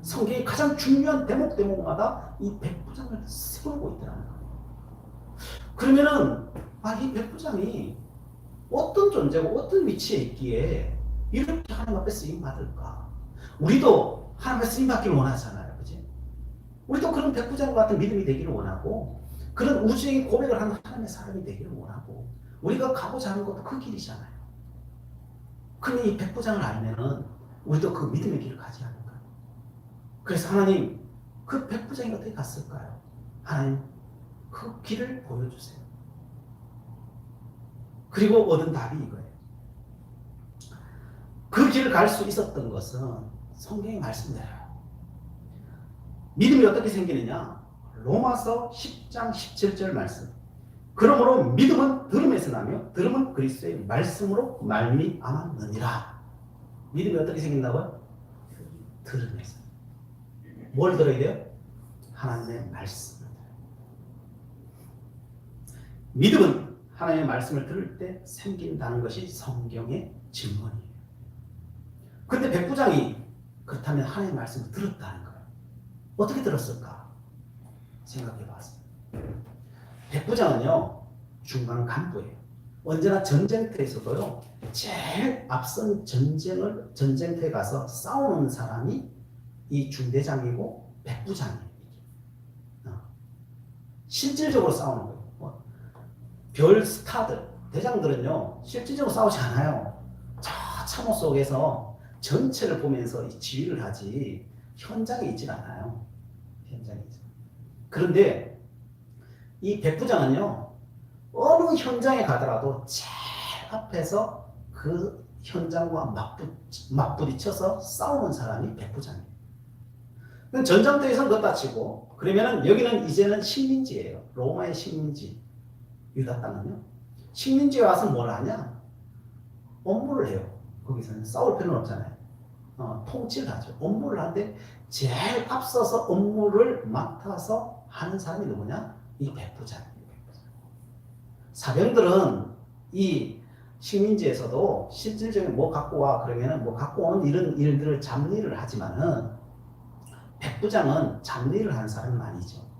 성경의 가장 중요한 대목마다 이 백부장을 세우고 있더라는 거예요. 그러면은, 이 백부장이 어떤 존재고 어떤 위치에 있기에 이렇게 하나님 앞에 쓰임받을까? 우리도 하나님 앞에 쓰임받기를 원하잖아요. 그치? 우리도 그런 백부장 같은 믿음이 되기를 원하고, 그런 우주적인 고백을 하는 하나님의 사람이 되기를 원하고, 우리가 가고자 하는 것도 그 길이잖아요. 근데 이 백부장을 알면은, 우리도 그 믿음의 길을 가지 않을까요? 그래서 하나님, 그 백부장이 어떻게 갔을까요? 하나님, 그 길을 보여주세요. 그리고 얻은 답이 이거예요. 그 길을 갈 수 있었던 것은 성경의 말씀대로예요. 믿음이 어떻게 생기느냐? 로마서 10장 17절 말씀. 그러므로 믿음은 들음에서 나며 들음은 그리스도의 말씀으로 말미암았느니라. 믿음이 어떻게 생긴다고요? 들음에서. 뭘 들어야 돼요? 하나님의 말씀을 들어요. 믿음은 하나님의 말씀을 들을 때 생긴다는 것이 성경의 증언이에요. 그런데 백부장이 그렇다면 하나님의 말씀을 들었다는 거예요. 어떻게 들었을까? 생각해 봤어요. 백부장은요, 중간 간부예요. 언제나 전쟁터에서도요, 제일 앞선 전쟁터에 가서 싸우는 사람이 이 중대장이고 백부장이에요. 실질적으로 싸우는 거예요. 별 스타들, 대장들은요, 실질적으로 싸우지 않아요. 저 참호 속에서 전체를 보면서 지휘를 하지, 현장에 있질 않아요. 현장에 있죠. 그런데 이 백부장은요, 어느 현장에 가더라도 제일 앞에서 그 현장과 맞부딪혀서 싸우는 사람이 백부장이에요. 전장터에서는 그렇다 치고, 그러면은 여기는 이제는 식민지예요. 로마의 식민지. 유다 땅은요. 식민지에 와서 뭘 하냐? 업무를 해요. 거기서는 싸울 필요는 없잖아요. 통치를 하죠. 업무를 하는데 제일 앞서서 업무를 맡아서 하는 사람이 누구냐? 이 백부장이에요. 사병들은 이 식민지에서도 실질적인 뭐 갖고 와 그러면은 뭐 갖고 오는 이런 일들을 잡일을 하지만은 백부장은 잡일을 하는 사람은 아니죠.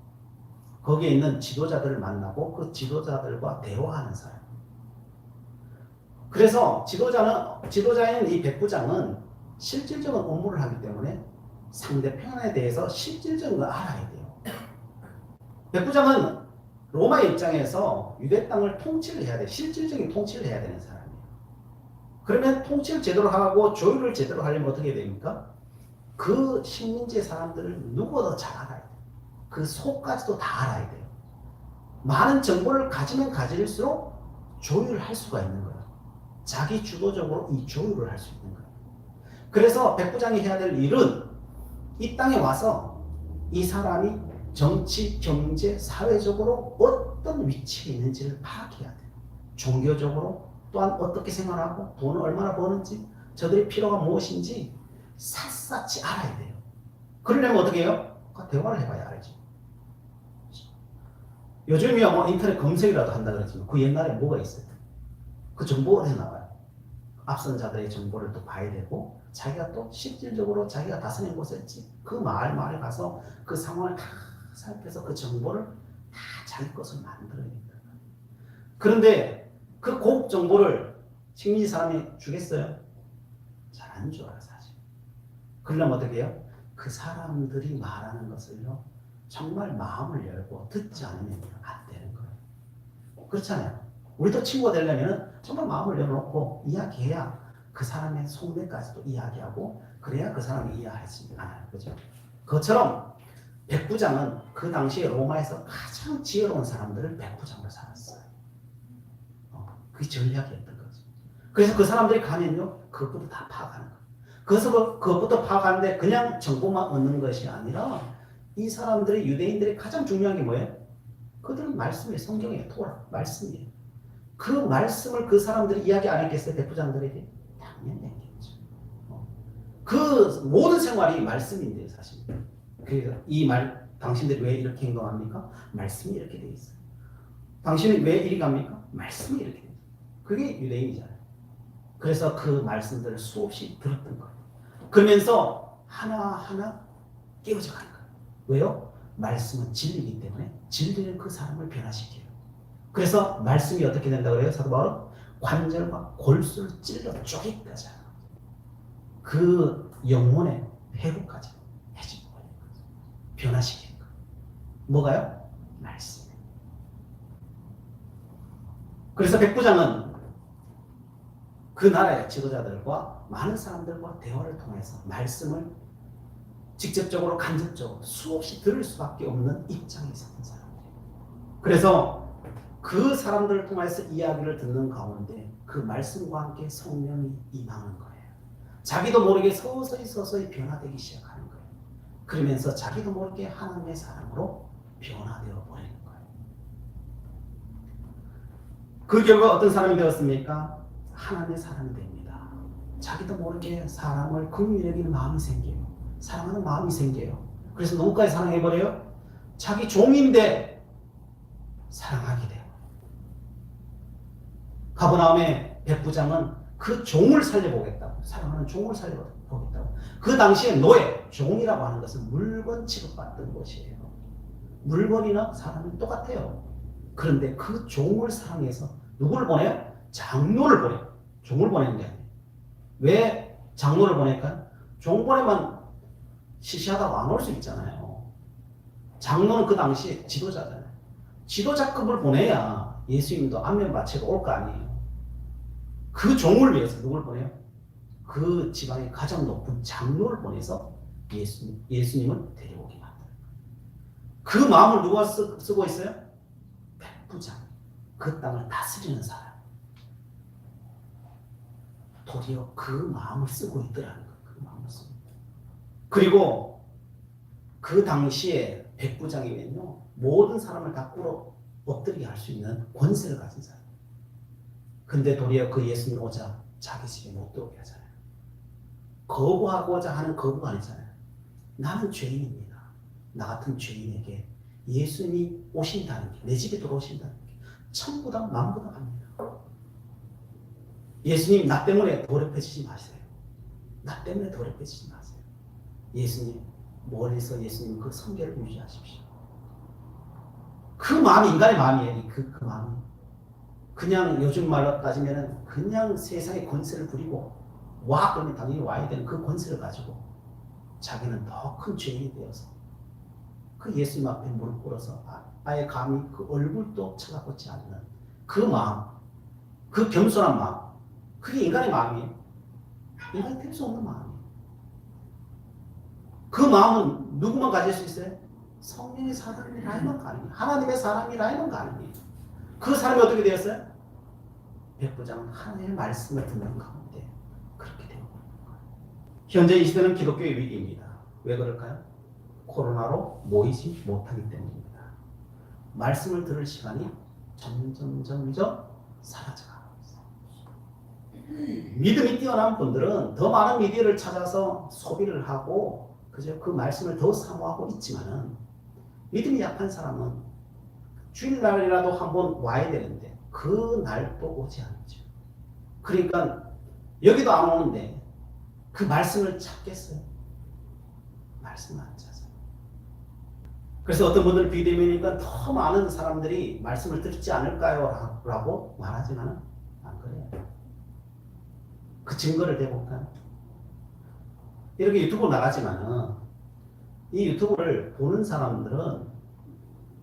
거기에 있는 지도자들을 만나고 그 지도자들과 대화하는 사람. 그래서 지도자인 이 백부장은 실질적인 업무를 하기 때문에 상대편에 대해서 실질적인 걸 알아야 돼요. 백부장은 로마의 입장에서 유대 땅을 통치를 해야 돼. 실질적인 통치를 해야 되는 사람이에요. 그러면 통치를 제대로 하고 조율을 제대로 하려면 어떻게 됩니까? 그 식민지의 사람들을 누구보다 잘 알아야 돼요. 그 속까지도 다 알아야 돼요. 많은 정보를 가지면 가질수록 조율을 할 수가 있는 거예요. 자기 주도적으로 이 조율을 할 수 있는 거예요. 그래서 백부장이 해야 될 일은 이 땅에 와서 이 사람이 정치, 경제, 사회적으로 어떤 위치에 있는지를 파악해야 돼요. 종교적으로 또한 어떻게 생활하고 돈을 얼마나 버는지 저들의 필요가 무엇인지 샅샅이 알아야 돼요. 그러려면 어떻게 해요? 대화를 해봐야 알지. 요즘이야 뭐 인터넷 검색이라도 한다 그랬지만 그 옛날에 뭐가 있어요? 그 정보가 어디서 나와요? 앞선 자들의 정보를 또 봐야 되고 자기가 또 실질적으로 자기가 다스린 곳에 있지 그 마을 가서 그 상황을 다 살펴서 그 정보를 다 자기 것을 만들어야 된다. 그런데 그 고급 정보를 식민지 사람이 주겠어요? 잘 안 줘요 사실. 그러려면 어떻게 해요? 그 사람들이 말하는 것을요 정말 마음을 열고 듣지 않으면 안 되는 거예요. 그렇잖아요. 우리도 친구가 되려면 정말 마음을 열어놓고 이야기해야 그 사람의 속내까지도 이야기하고 그래야 그 사람이 이해할 수 있잖아요. 그죠? 그것처럼 백부장은 그 당시에 로마에서 가장 지혜로운 사람들을 백부장으로 살았어요. 그게 전략이었던 거죠. 그래서 그 사람들이 가면요 그것부터 다 파악하는 거예요. 그래서 그것부터 파악하는데 그냥 정보만 얻는 것이 아니라 이 사람들이 유대인들이 가장 중요한 게 뭐예요? 그들은 말씀이에요. 성경이에요. 토라 말씀이에요. 그 말씀을 그 사람들이 이야기 안 했겠어요? 백부장들에게? 당연히 했겠죠. 그 모든 생활이 말씀인데요 사실. 그래서 이 말 당신들이 왜 이렇게 행동합니까? 말씀이 이렇게 돼 있어요. 당신이 왜 이리 갑니까? 말씀이 이렇게 돼 있어요. 그게 유대인이잖아요. 그래서 그 말씀들을 수없이 들었던 거예요. 그러면서 하나하나 깨어져 가는 거예요. 왜요? 말씀은 진리이기 때문에 진리는 그 사람을 변화시켜요. 그래서 말씀이 어떻게 된다고 그래요? 사도 바울은 관절과 골수를 찔러 쪼개까지 하는 거죠. 그 영혼의 회복까지 해주는 거예요. 변화시키는 거예요. 뭐가요? 말씀. 그래서 백부장은 그 나라의 지도자들과 많은 사람들과 대화를 통해서 말씀을 직접적으로 간접적으로 수없이 들을 수밖에 없는 입장에 있었던 사람들이에요. 그래서 그 사람들을 통해서 이야기를 듣는 가운데 그 말씀과 함께 성령이 임하는 거예요. 자기도 모르게 서서히 변화되기 시작하는 거예요. 그러면서 자기도 모르게 하나님의 사람으로 변화되어 버리는 거예요. 그 결과 어떤 사람이 되었습니까? 하나님의 사람이 됩니다. 자기도 모르게 사람을 긍휼히 여기는 마음이 생겨요. 사랑하는 마음이 생겨요. 그래서 누구까지 사랑해버려요? 자기 종인데 사랑하게 돼요. 가버나움의 백부장은 그 종을 살려보겠다고, 사랑하는 종을 살려보겠다고. 그 당시에 노예, 종이라고 하는 것은 물건 취급받던 것이에요. 물건이나 사람은 똑같아요. 그런데 그 종을 사랑해서 누구를 보내요? 장로를 보내요. 종을 보내는 게 아니에요. 왜 장로를 보낼까요? 종 보내면 시시하다고 안 올 수 있잖아요. 장로는 그 당시에 지도자잖아요. 지도자급을 보내야 예수님도 안면 바치러 올 거 아니에요. 그 종을 위해서 누굴 보내요? 그 지방의 가장 높은 장로를 보내서 예수님을 데려오게 만들어요. 그 마음을 누가 쓰고 있어요? 백부장. 그 땅을 다스리는 사람. 도리어 그 마음을 쓰고 있더라는 거예요. 그 마음을 쓰고. 그리고 그 당시에 백부장이면요, 모든 사람을 다 꿇어 엎드리게 할 수 있는 권세를 가진 사람. 근데 도리어 그 예수님 오자 자기 집에 못 들어오게 하잖아요. 거부하고자 하는 거부가 아니잖아요. 나는 죄인입니다. 나 같은 죄인에게 예수님이 오신다는 게, 내 집에 들어오신다는 게 천부당 만부당합니다. 예수님 나 때문에 더럽혀지지 마세요. 나 때문에 더럽혀지지 마세요. 예수님 멀리서 예수님 그 성결을 유지하십시오. 그 마음이 인간의 마음이에요. 그 마음이 그냥 요즘 말로 따지면 그냥 세상의 권세를 부리고 와 그러면 당연히 와야 되는 그 권세를 가지고 자기는 더 큰 죄인이 되어서 그 예수님 앞에 무릎 꿇어서 아예 감히 그 얼굴도 쳐다보지 않는 그 마음, 그 겸손한 마음, 그게 인간의 마음이에요. 인간이 될 수 없는 마음이에요. 그 마음은 누구만 가질 수 있어요? 성령의 사람이라면 가능해요. 하나님의 사람이라면 가능해요. 그 사람이 어떻게 되었어요? 백부장은 하나님의 말씀을 듣는 가운데 그렇게 되고 있는 거예요. 현재 이 시대는 기독교의 위기입니다. 왜 그럴까요? 코로나로 모이지 못하기 때문입니다. 말씀을 들을 시간이 점점 사라져가고 있어요. 믿음이 뛰어난 분들은 더 많은 미디어를 찾아서 소비를 하고 그저 그 말씀을 더 사모하고 있지만은 믿음이 약한 사람은 주일날이라도 한번 와야 되는데 그 날도 오지 않죠. 그러니까 여기도 안 오는데 그 말씀을 찾겠어요? 말씀을 안 찾아요. 그래서 어떤 분들 비대면이니까 더 많은 사람들이 말씀을 듣지 않을까요? 라고 말하지만은 안 그래요. 그 증거를 대볼까요? 이렇게 유튜브 나가지만은 이 유튜브를 보는 사람들은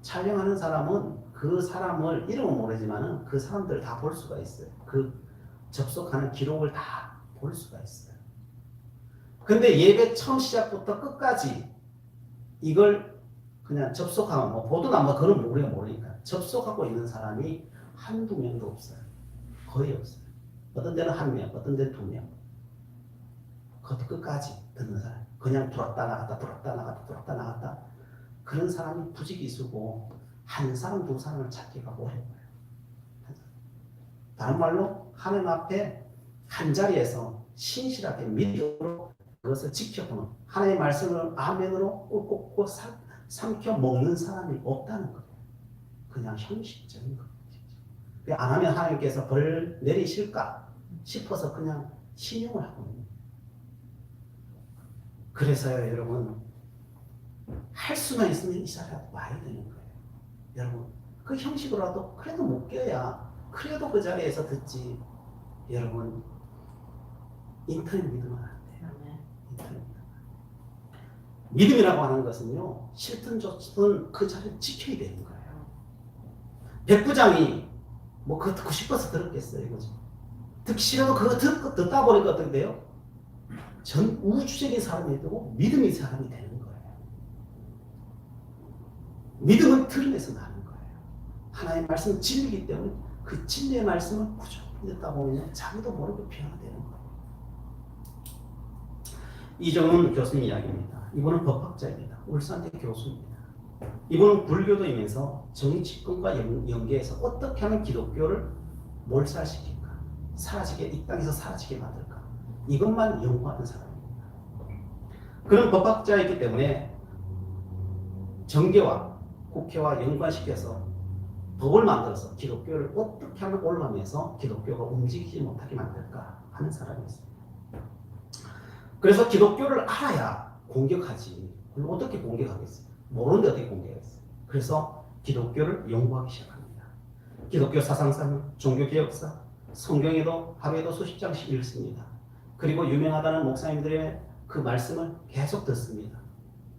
촬영하는 사람은 그 사람을 이름은 모르지만은 그 사람들을 다 볼 수가 있어요. 그 접속하는 기록을 다 볼 수가 있어요. 근데 예배 처음 시작부터 끝까지 이걸 그냥 접속하면 뭐 보든 뭐 그건 우리가 모르니까 접속하고 있는 사람이 한두 명도 없어요. 거의 없어요. 어떤 데는 한 명, 어떤 데는 두 명. 그것도 끝까지 듣는 사람. 그냥 들었다 나갔다 그런 사람이 부지기수고 한 사람 두 사람을 찾기가 어려워요. 다른 말로 하나님 앞에 한 자리에서 신실하게 믿음으로 그것을 지켜보는 하나님의 말씀을 아멘으로 꾹꾹 삼켜 먹는 사람이 없다는 거예요. 그냥 형식적인 거예요. 안 하면 하나님께서 벌 내리실까 싶어서 그냥 신용을 하고 있는 거예요. 그래서요, 여러분, 할 수만 있으면 이 자리에 와야 되는 거예요. 여러분, 그 형식으로라도 그래도 못 껴야 그래도 그 자리에서 듣지. 여러분, 인터넷 믿으면 안 돼요. 인터넷 믿으면 안 돼요. 믿음이라고 하는 것은요, 싫든 좋든 그 자리를 지켜야 되는 거예요. 백부장이 뭐 그거 듣고 싶어서 들었겠어요, 이거죠. 듣기 싫어도 그거 듣다 보니까 어떻게 돼요? 전 우주적인 사람이 되고 믿음의 사람이 되는 거예요. 믿음은 들음에서 나는 거예요. 하나님의 말씀은 진리이기 때문에 그 진리의 말씀을 꾸준히 듣다 보면 자기도 모르게 변화되는 거예요. 이정훈 교수님 이야기입니다. 이분은 법학자입니다. 울산대 교수입니다. 이분은 불교도이면서 정치권과 연계해서 어떻게 하면 기독교를 몰살시킬까? 사라지게, 이 땅에서 사라지게 만들까? 이것만 연구하는 사람입니다. 그런 법학자이기 때문에 정계와 국회와 연관시켜서 법을 만들어서 기독교를 어떻게 하면 올라가면서 기독교가 움직이지 못하게 만들까 하는 사람이었습니다. 그래서 기독교를 알아야 공격하지. 그럼 어떻게 공격하겠어요? 모르는데 어떻게 공격하겠어요? 그래서 기독교를 연구하기 시작합니다. 기독교 사상상, 종교개혁사, 성경에도 하루에도 수십 장씩 읽습니다. 그리고 유명하다는 목사님들의 그 말씀을 계속 듣습니다.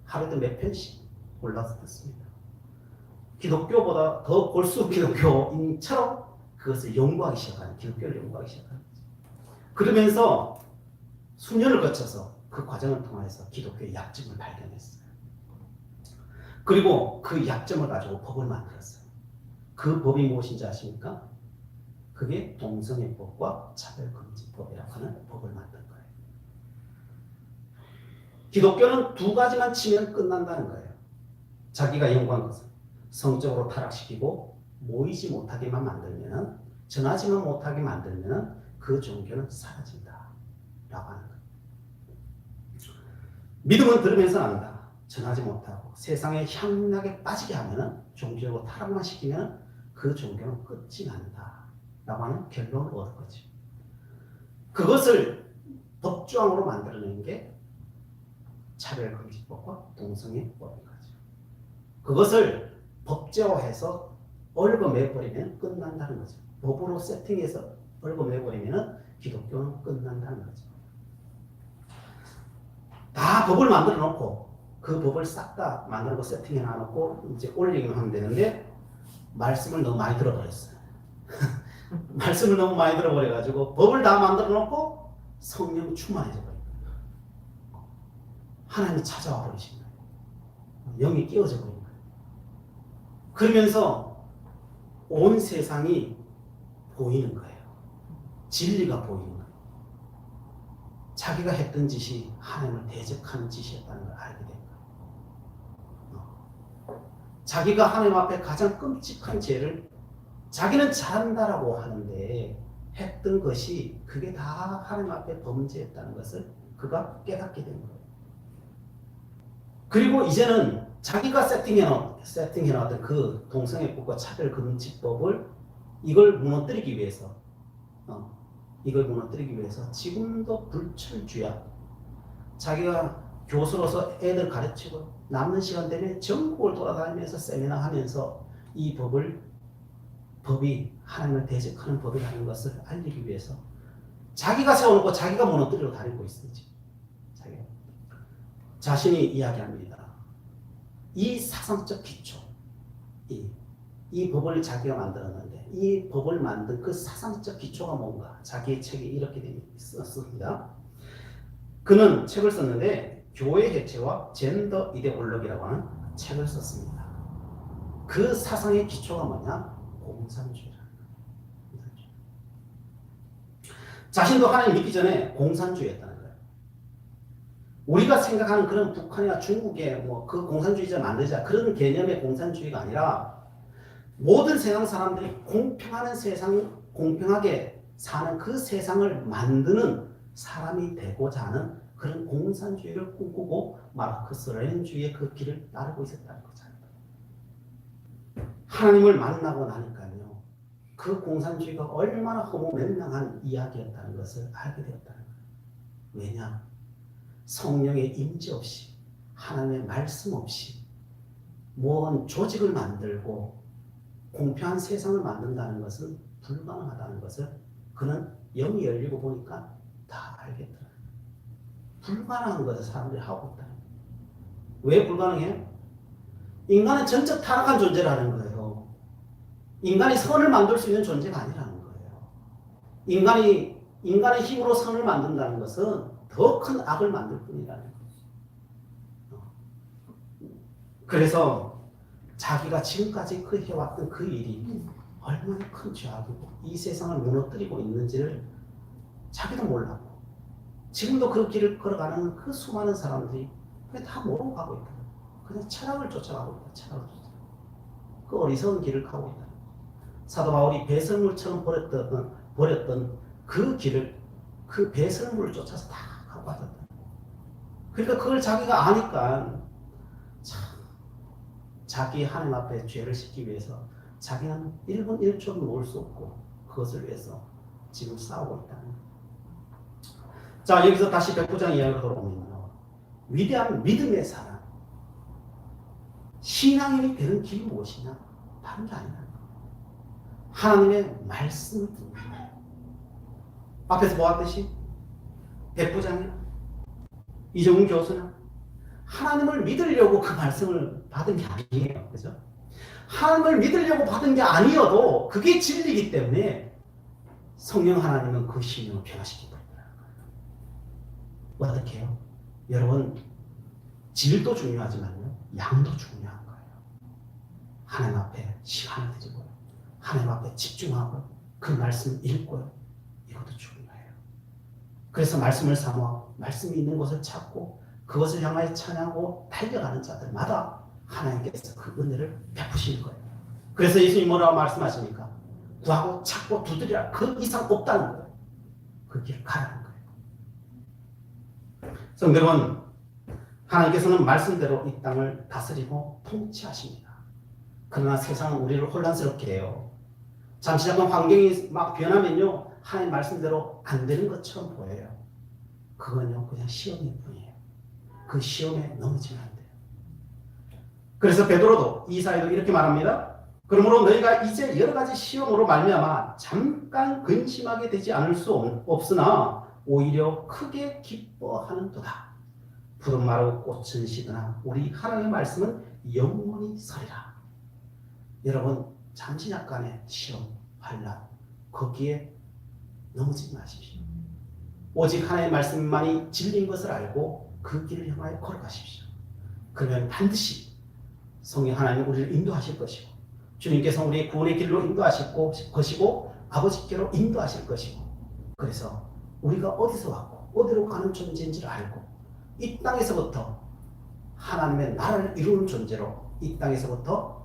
하루에도 몇 편씩 골라서 듣습니다. 기독교보다 더 골수 기독교인처럼 그것을 연구하기 시작하는, 기독교를 연구하기 시작하는 거죠. 그러면서 수년을 거쳐서 그 과정을 통해서 기독교의 약점을 발견했어요. 그리고 그 약점을 가지고 법을 만들었어요. 그 법이 무엇인지 아십니까? 그게 동성애법과 차별금지법이라고 하는 법을 만든 거예요. 기독교는 두 가지만 치면 끝난다는 거예요. 자기가 연구한 것은 성적으로 타락시키고 모이지 못하게만 만들면, 전하지만 못하게 만들면 그 종교는 사라진다 라고 하는 거예요. 믿음은 들으면서 안다. 전하지 못하고 세상에 향락에 빠지게 하면, 종교로 타락만 시키면 그 종교는 끝이 난다 라고 하는 결론을 얻은 거죠. 그것을 법조항으로 만들어낸 게 차별금지법과 동성애법인 거죠. 그것을 법제화해서 얽어매버리면 끝난다는 거죠. 법으로 세팅해서 얽어매버리면 기독교는 끝난다는 거죠. 다 법을 만들어 놓고 그 법을 싹 다 만들고 세팅해 놔놓고 이제 올리기만 하면 되는데, 말씀을 너무 많이 들어버렸어요. 말씀을 너무 많이 들어버려가지고 법을 다 만들어 놓고 성령 충만해져 버린 거예요. 하나님이 찾아와 버리신 거예요. 영이 끼워져 버린 거예요. 그러면서 온 세상이 보이는 거예요. 진리가 보이는 거예요. 자기가 했던 짓이 하나님을 대적하는 짓이었다는 걸 알게 된 거예요. 자기가 하나님 앞에 가장 끔찍한 죄를 자기는 잘한다라고 하는데 했던 것이 그게 다 하나님 앞에 범죄였다는 것을 그가 깨닫게 된 거예요. 그리고 이제는 자기가 세팅해놨던 그 동성애법과 차별금지법을 이걸 무너뜨리기 위해서 지금도 불철주야. 자기가 교수로서 애들 가르치고 남는 시간 되면 전국을 돌아다니면서 세미나 하면서 이 법이 하나님을 대적하는 법이라는 것을 알리기 위해서 자기가 세워놓고 자기가 무너뜨리러 다니고 있었지. 자신이 이야기합니다. 이 사상적 기초, 이 법을 자기가 만들었는데 이 법을 만든 그 사상적 기초가 뭔가, 자기의 책에 이렇게 되어 있었습니다. 그는 책을 썼는데 교회 해체와 젠더 이데올로기라고 하는 책을 썼습니다. 그 사상의 기초가 뭐냐? 공산주의라는 거예요. 자신도 하나님 믿기 전에 공산주의였다는 거예요. 우리가 생각하는 그런 북한이나 중국의 그 공산주의자 만들자 그런 개념의 공산주의가 아니라 모든 세상 사람들이 공평한 세상, 공평하게 사는 그 세상을 만드는 사람이 되고자 하는 그런 공산주의를 꿈꾸고 마르크스 레닌주의의 그 길을 따르고 있었다는 거잖아요. 하나님을 만나고 나니까요, 그 공산주의가 얼마나 허무맹랑한 이야기였다는 것을 알게 되었다는 거예요. 왜냐? 성령의 임재 없이, 하나님의 말씀 없이 뭔 조직을 만들고 공평한 세상을 만든다는 것은 불가능하다는 것을 그는 영이 열리고 보니까 다 알겠더라고요. 불가능한 것을 사람들이 하고 있다. 왜 불가능해요? 인간은 전적 타락한 존재라는 거예요. 인간이 선을 만들 수 있는 존재가 아니라는 거예요. 인간의 힘으로 선을 만든다는 것은 더 큰 악을 만들 뿐이라는 거예요. 그래서 자기가 지금까지 해왔던 그 일이 얼마나 큰 죄악이고 이 세상을 무너뜨리고 있는지를 자기도 몰랐고, 지금도 그 길을 걸어가는 그 수많은 사람들이 그게 다 모르고 가고 있다. 그냥 철학을 쫓아가고 있다. 철학을 쫓아가고. 그 어리석은 길을 가고 있다. 사도 바울이 배설물처럼 버렸던 그 길을 그 배설물을 쫓아서 다 갖고 왔다. 그러니까 그걸 자기가 아니까 참 자기 하나님 앞에 죄를 씻기 위해서 자기는 1분 1초도 놓을 수 없고 그것을 위해서 지금 싸우고 있다는 거예요. 자, 여기서 다시 백부장 이야기로 돌아오면 위대한 믿음의 사람, 신앙인이 되는 길이 무엇이냐? 다른 게 아니라 하나님의 말씀을 듣는 거예요. 앞에서 보았듯이 백부장이나 이정훈 교수는 하나님을 믿으려고 그 말씀을 받은 게 아니에요. 그죠? 하나님을 믿으려고 받은 게 아니어도 그게 진리이기 때문에 성령 하나님은 그 신령을 변화시키고 있다는 거예요. 어떻게 해요? 여러분, 질도 중요하지만요, 양도 중요한 거예요. 하나님 앞에 시간을 드리고요, 하나님 앞에 집중하고 그 말씀 읽고요, 이것도 중요해요. 그래서 말씀을 삼아 말씀이 있는 곳을 찾고 그것을 향하여 찬양하고 달려가는 자들마다 하나님께서 그 은혜를 베푸시는 거예요. 그래서 예수님 뭐라고 말씀하십니까? 구하고 찾고 두드리라. 그 이상 없다는 거예요. 그 길을 가라는 거예요. 성도 여러분, 하나님께서는 말씀대로 이 땅을 다스리고 통치하십니다. 그러나 세상은 우리를 혼란스럽게 해요. 잠시 잠깐 환경이 막 변하면요, 하나님 말씀대로 안 되는 것처럼 보여요. 그건요, 그냥 시험일 뿐이에요. 그 시험에 넘어지면 안 돼요. 그래서 베드로도 이사야도 이렇게 말합니다. 그러므로 너희가 이제 여러 가지 시험으로 말미암아 잠깐 근심하게 되지 않을 수 없으나 오히려 크게 기뻐하는도다. 푸른 마루 꽃은 시드나 우리 하나님의 말씀은 영원히 서리라. 여러분, 잠시 약간의 시험, 환난, 거기에 넘어지지 마십시오. 오직 하나님의 말씀만이 진리인 것을 알고 그 길을 향하여 걸어가십시오. 그러면 반드시 성령 하나님 우리를 인도하실 것이고, 주님께서 우리의 구원의 길로 인도하실 것이고, 아버지께로 인도하실 것이고, 그래서 우리가 어디서 왔고 어디로 가는 존재인지를 알고 이 땅에서부터 하나님의 나라를 이루는 존재로 이 땅에서부터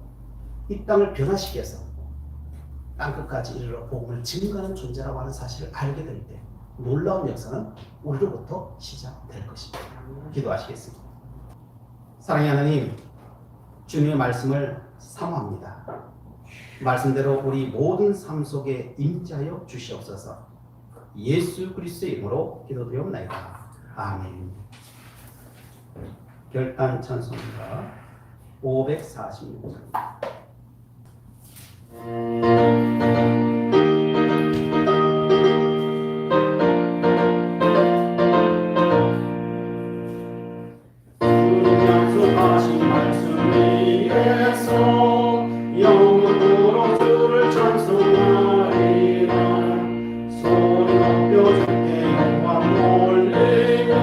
이 땅을 변화시켜서 땅끝까지 이르러 복음을 증거하는 존재라고 하는 사실을 알게 될 때 놀라운 역사는 우리로부터 시작될 것입니다. 기도하시겠습니다. 사랑의 하나님, 주님의 말씀을 사모합니다. 말씀대로 우리 모든 삶 속에 임재하여 주시옵소서. 예수 그리스도의 이름으로 기도드리옵나이다. 아멘. 결단 찬송가 546장. 약속하신 말씀 위에서 영원토록 주를 찬송하리라. 소리 높여 주께 영광 올리며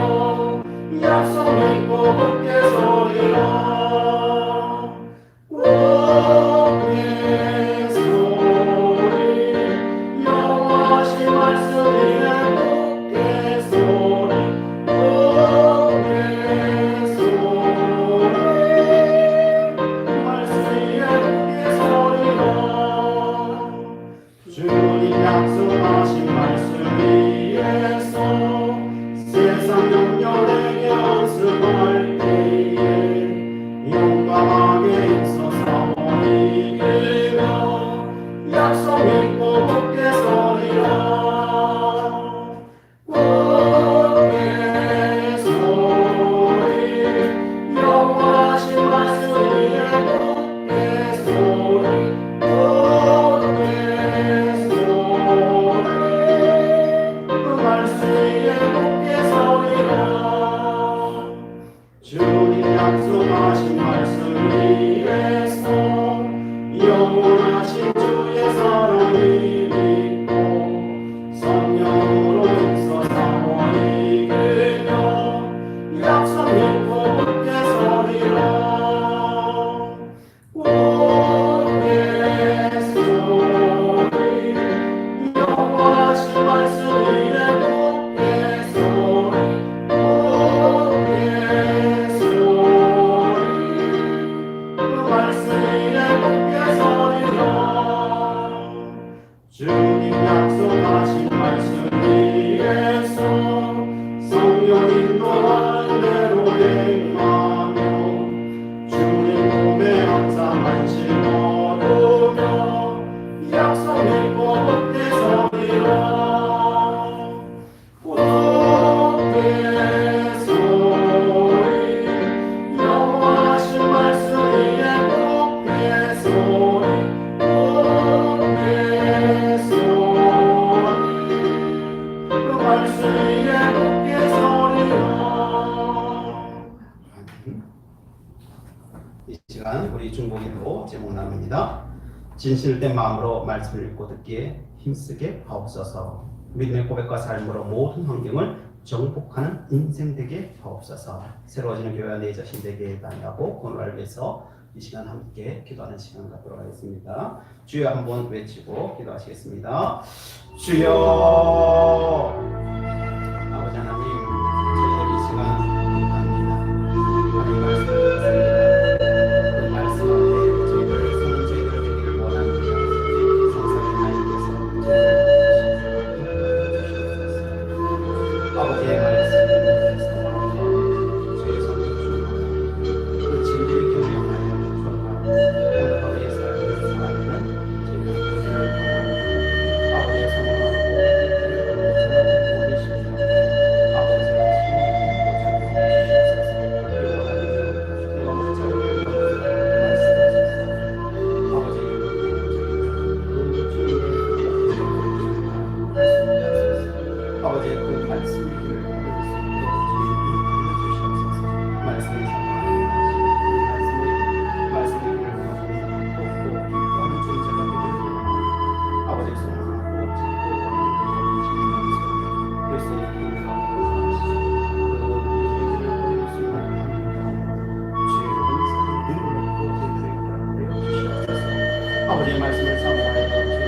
약속 믿고 굳게 서리라. 굳게 서리 영원하신 말씀 위에 굳게 서리. 굳게 서리 말씀 위에 나눕니다. 진실된 마음으로 말씀을 읽고 듣기에 힘쓰게 하옵소서. 믿음의 고백과 삶으로 모든 환경을 정복하는 인생 되게 하옵소서. 새로워지는 교회와 내 자신 되게 다니하고 오늘을 위해서 이 시간 함께 기도하는 시간 갖도록 하겠습니다. 주여 한번 외치고 기도하시겠습니다. 주여. 아버지 하나님, 저희들 이 시간 기도합니다. 하나님 말씀 듣습니다. 그 말씀 앞에 저희들 손은 저희들을 되기를 원합니다. 성삼위 하나님께서 아버지의 말씀을 사모하며 저희 손을 주옵소서. 그 진리를 경영하여 주옵소서. 오늘 하루의 삶을 살아가는 저희들 되기를 원합니다. 아버지의 사모하고 아버지의 그 말씀을 아버지의 말씀을 사모하여 주의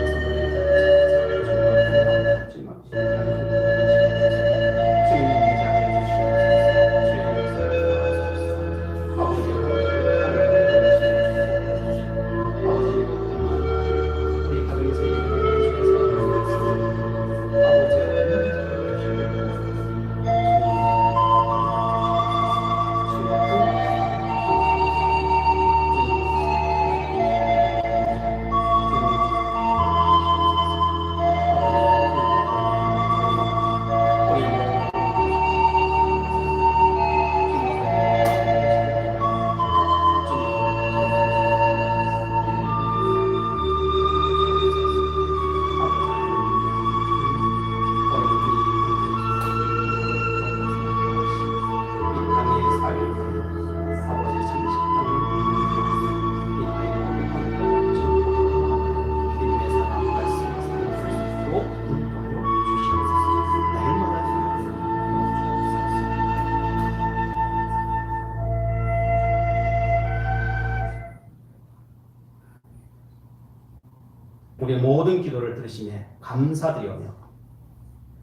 우리의 모든 기도를 들으시며 감사드리오며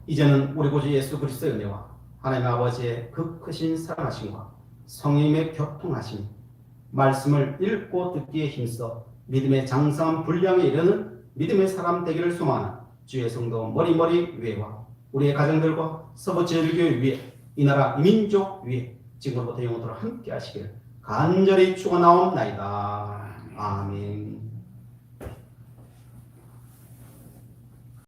이제는 우리 구주 예수 그리스도의 은혜와 하나님 아버지의 그 크신 사랑하심과 성령님의 교통하심 말씀을 읽고 듣기에 힘써 믿음의 장성한 분량에 이르는 믿음의 사람 되기를 소망하는 주의 성도 머리머리 위에와 우리의 가정들과 서부 제일교회 위에 이 나라 이 민족 위에 지금부터 영원토록 함께 하시길 간절히 축원하옵나이다. 아멘.